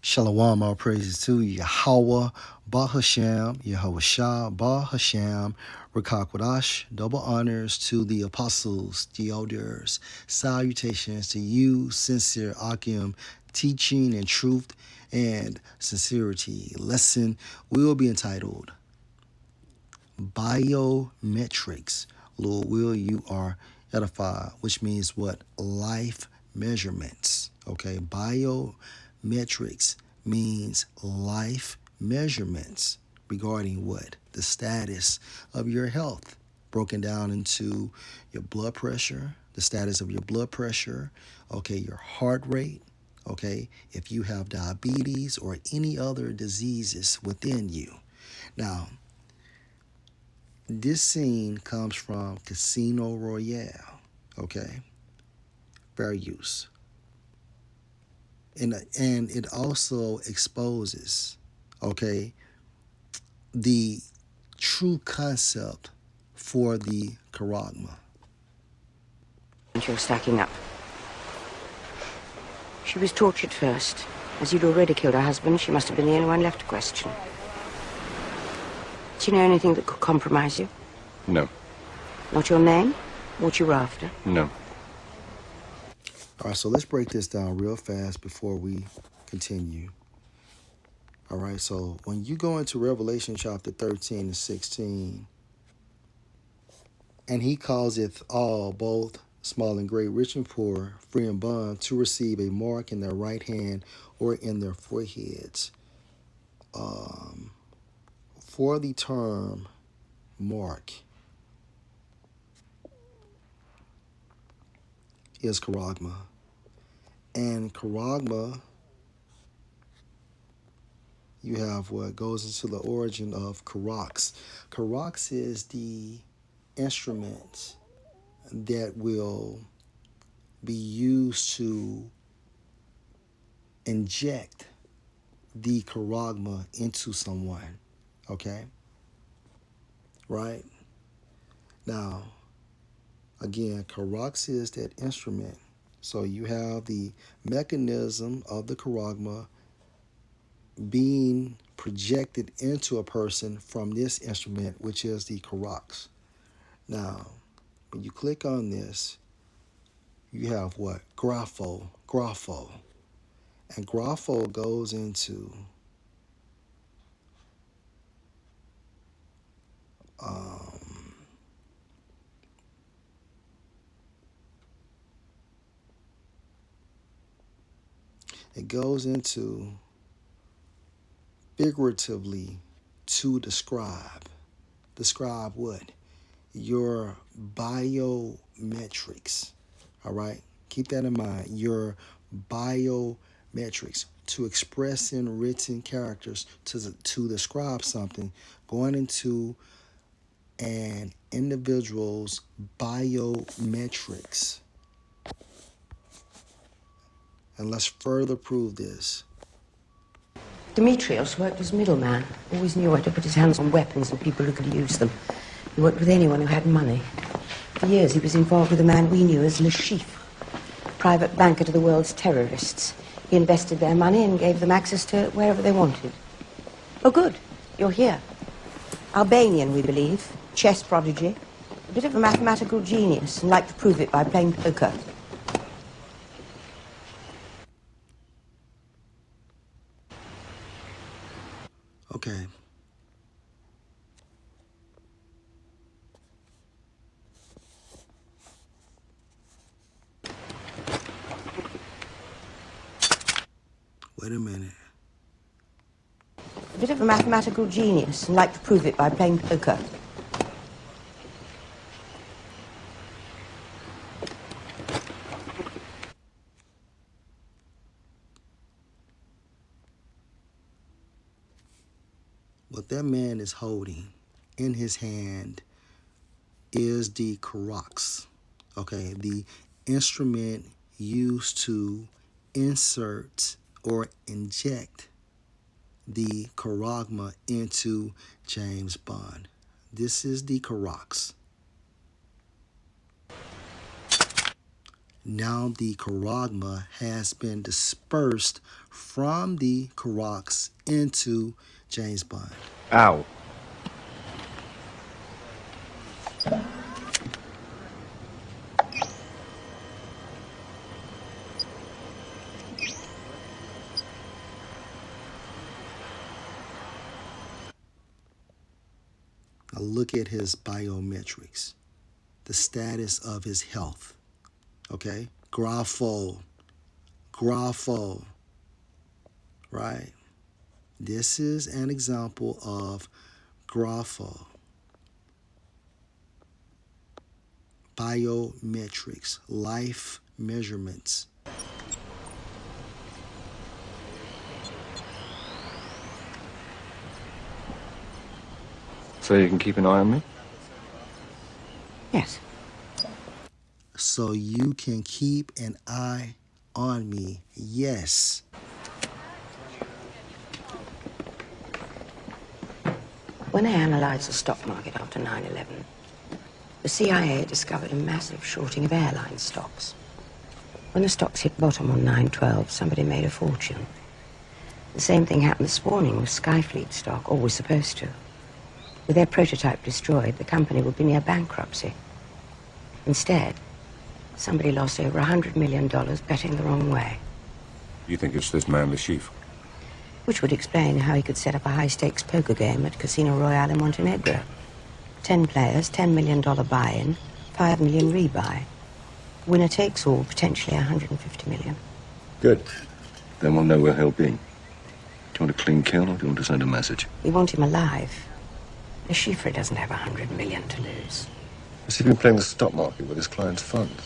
Shalom, all praises to Yahweh, Bahasham, Yahweh Shah, Bahasham, Rakakwadash, double honors to the apostles, the elders, salutations to you, sincere Akim, teaching and truth and sincerity. Lesson will be entitled Biometrics. Lord, will you are edified, which means what? Life measurements. Okay, biometrics means life measurements regarding what? The status of your health, broken down into your blood pressure, the status of your blood pressure, okay, your heart rate, okay, if you have diabetes or any other diseases within you. Now, this scene comes from Casino Royale, okay? Fair use. And it also exposes, okay, the true concept for the charagma. And you're stacking up. She was tortured first. As you'd already killed her husband, she must have been the only one left to question. Do you know anything that could compromise you? No. Not your name? What you were after? No. All right, so let's break this down real fast before we continue. All right, so when you go into Revelation chapter 13 and 16, and he causeth all, both small and great, rich and poor, free and bond, to receive a mark in their right hand or in their foreheads. For the term mark is charagma. And charagma, you have what goes into the origin of charax. Charax is the instrument that will be used to inject the charagma into someone, okay? Right? Now, again, charax is that instrument. So you have the mechanism of the charagma being projected into a person from this instrument, which is the charax. Now, when you click on this, you have what? Grapho. And grapho goes into it goes into figuratively to describe. Describe what? Your biometrics. All right? Keep that in mind. Your biometrics. To express in written characters, to describe something, going into an individual's biometrics. And let's further prove this. Demetrios worked as middleman. Always knew how to put his hands on weapons and people who could use them. He worked with anyone who had money. For years, he was involved with a man we knew as Le Chiffre, private banker to the world's terrorists. He invested their money and gave them access to wherever they wanted. Oh, good. You're here. Albanian, we believe. Chess prodigy. A bit of a mathematical genius and liked to prove it by playing poker. Okay. Wait a minute. A bit of a mathematical genius and liked to prove it by playing poker. What that man is holding in his hand is the charax, okay, the instrument used to insert or inject the charagma into James Bond. This is the charax. Now the charagma has been dispersed from the Karaks into James Bond. Ow. Now look at his biometrics, the status of his health. Okay? Grapho, right? This is an example of grapho. Biometrics, life measurements. So you can keep an eye on me? Yes. So you can keep an eye on me. Yes. When they analysed the stock market after 9/11, the CIA discovered a massive shorting of airline stocks. When the stocks hit bottom on 9/12, somebody made a fortune. The same thing happened this morning with Skyfleet stock, or was supposed to. With their prototype destroyed, the company would be near bankruptcy. Instead, somebody lost over $100 million betting the wrong way. You think it's this man, the chief? Which would explain how he could set up a high-stakes poker game at Casino Royale in Montenegro. 10 players, $10 million buy-in, $5 million rebuy. Winner takes all, potentially $150 million. Good. Then we'll know where he'll be. Do you want a clean kill or do you want to send a message? We want him alive. The Schiffer doesn't have $100 million to lose. Has he been playing the stock market with his clients' funds?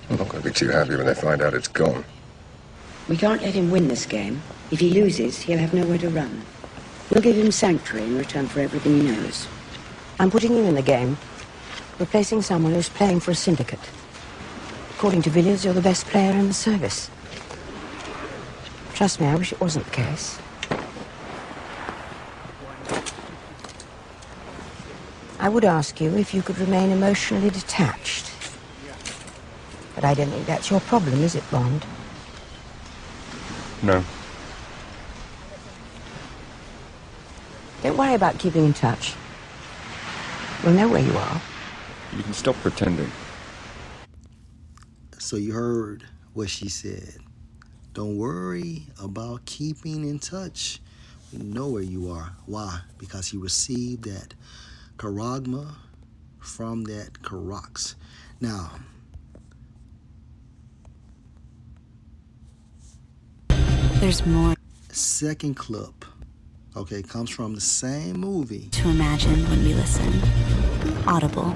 I'm not going to be too happy when they find out it's gone. We can't let him win this game. If he loses, he'll have nowhere to run. We'll give him sanctuary in return for everything he knows. I'm putting you in the game, replacing someone who's playing for a syndicate. According to Villiers, you're the best player in the service. Trust me, I wish it wasn't the case. I would ask you if you could remain emotionally detached. But I don't think that's your problem, is it, Bond? No. Don't worry about keeping in touch. We'll know where you are. You can stop pretending. So you heard what she said. Don't worry about keeping in touch. We know where you are. Why? Because he received that charagma from that Karaks. Now, there's more second clip, okay, comes from the same movie. to imagine when we listen. Audible.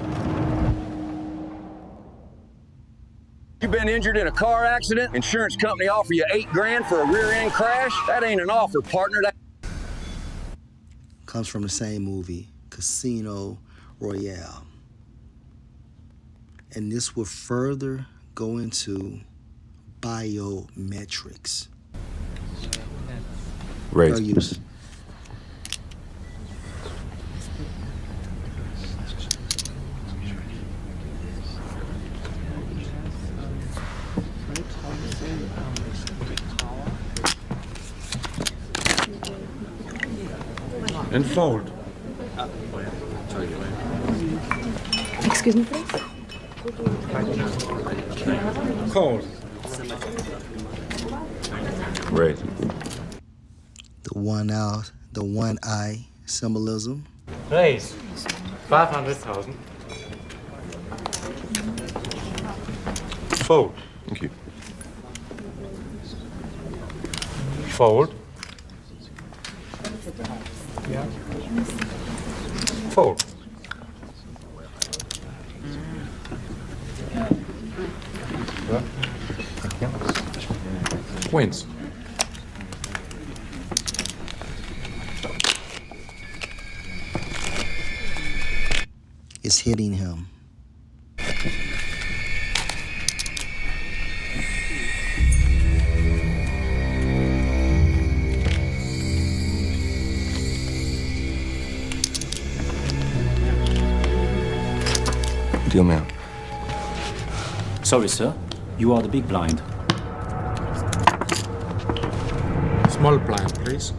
You been injured in a car accident? Insurance company offer you $8,000 for a rear-end crash? That ain't an offer, partner. That Comes from the same movie, Casino Royale. And this will further go into biometrics. Fair Raise. use. And fold. Excuse me, please? Cold. Raise. The one eye symbolism. Raise 500,000. Fold. Thank you. Fold. Fold. Wins. Is hitting him. Deal me out. Sorry, sir. You are the big blind. Small blind, please.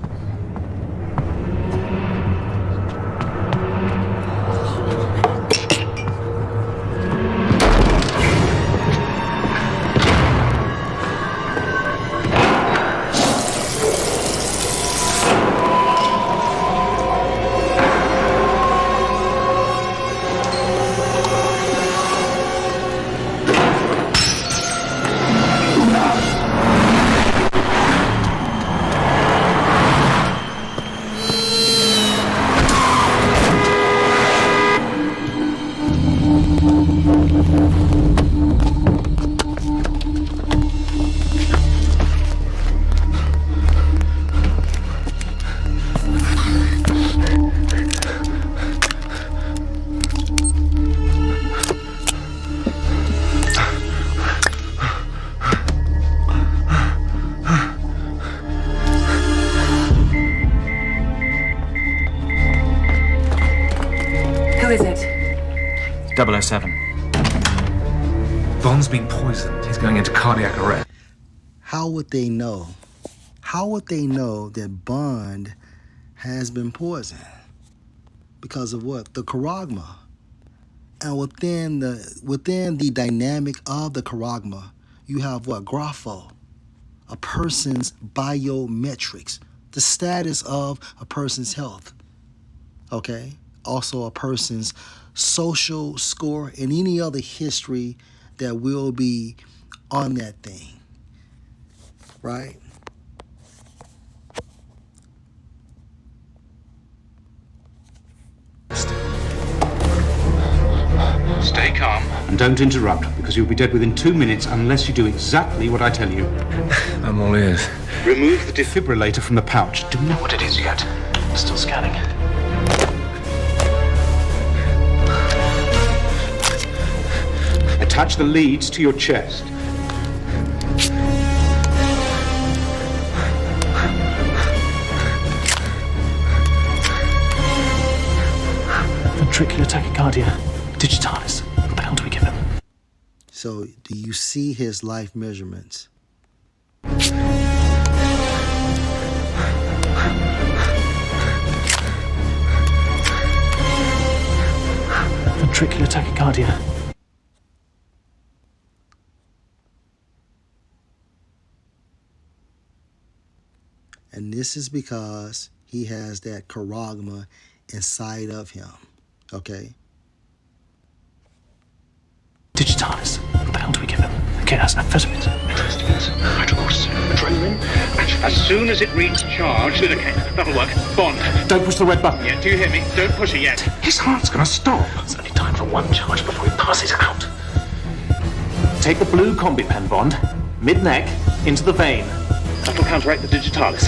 Who is it? 007. Bond's been poisoned. He's going into cardiac arrest. How would they know? How would they know that Bond has been poisoned? Because of what? The charagma. And within the dynamic of the charagma, you have what? Grapho, a person's biometrics, the status of a person's health. Okay? Also a person's social score and any other history that will be on that thing. Right? Stay calm and don't interrupt, because you'll be dead within 2 minutes unless you do exactly what I tell you. I'm all ears. Remove the defibrillator from the pouch. Do not... What it is yet? Still scanning. Attach the leads to your chest. Ventricular tachycardia. Digitalis. What the hell do we give him? So do you see his life measurements? Ventricular tachycardia. And this is because he has that charagma inside of him. Okay? Digitalis. What the hell do we give him? Okay, that's amphetamines. Adrenaline. As soon as it reads charge, lidocaine. That'll work. Bond. Don't push the red button Yeah, do you hear me? Don't push it yet. His heart's gonna stop. It's only time for one charge before he passes out. Take the blue combi pen, Bond. Mid-neck, into the vein. That'll counteract the digitalis.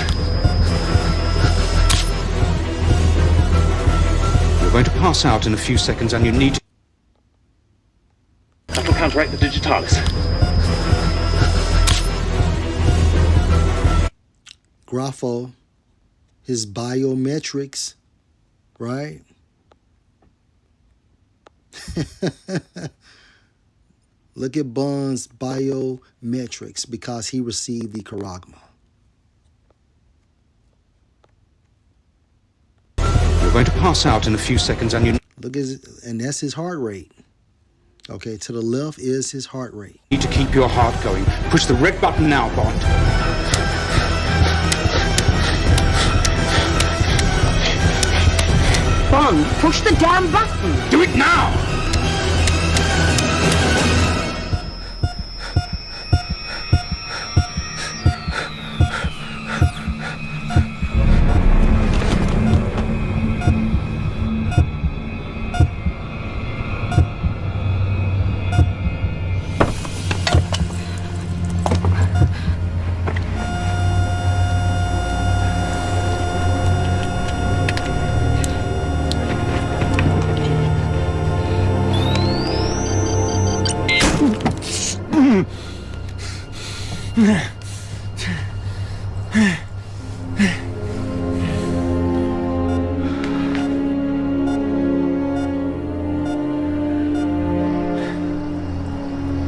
You're going to pass out in a few seconds and you need to... That'll counteract the digitalis. Grapho, his biometrics, right? Look at Bond's biometrics because he received the charagma. You're going to pass out in a few seconds and you Look at, and that's his heart rate. Okay, to the left is his heart rate. need to keep your heart going. Push the red button now, Bond. Bond, push the damn button! Do it now!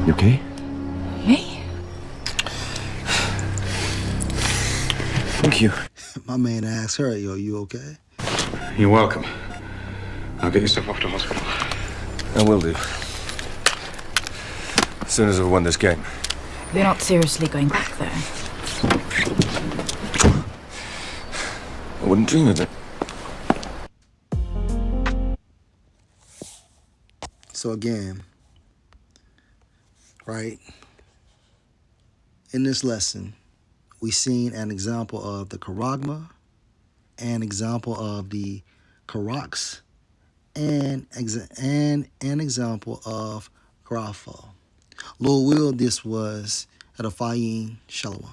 You okay? Thank you. My man asked her, yo, you okay? You're welcome. I'll get you stuff off to hospital. I will do. As soon as I've won this game. You're not seriously going back, though. I wouldn't dream of it. So again, right, in this lesson, we seen an example of the charagma, an example of the karax, and an example of grapho. Lord will, this was edifying. Shalom.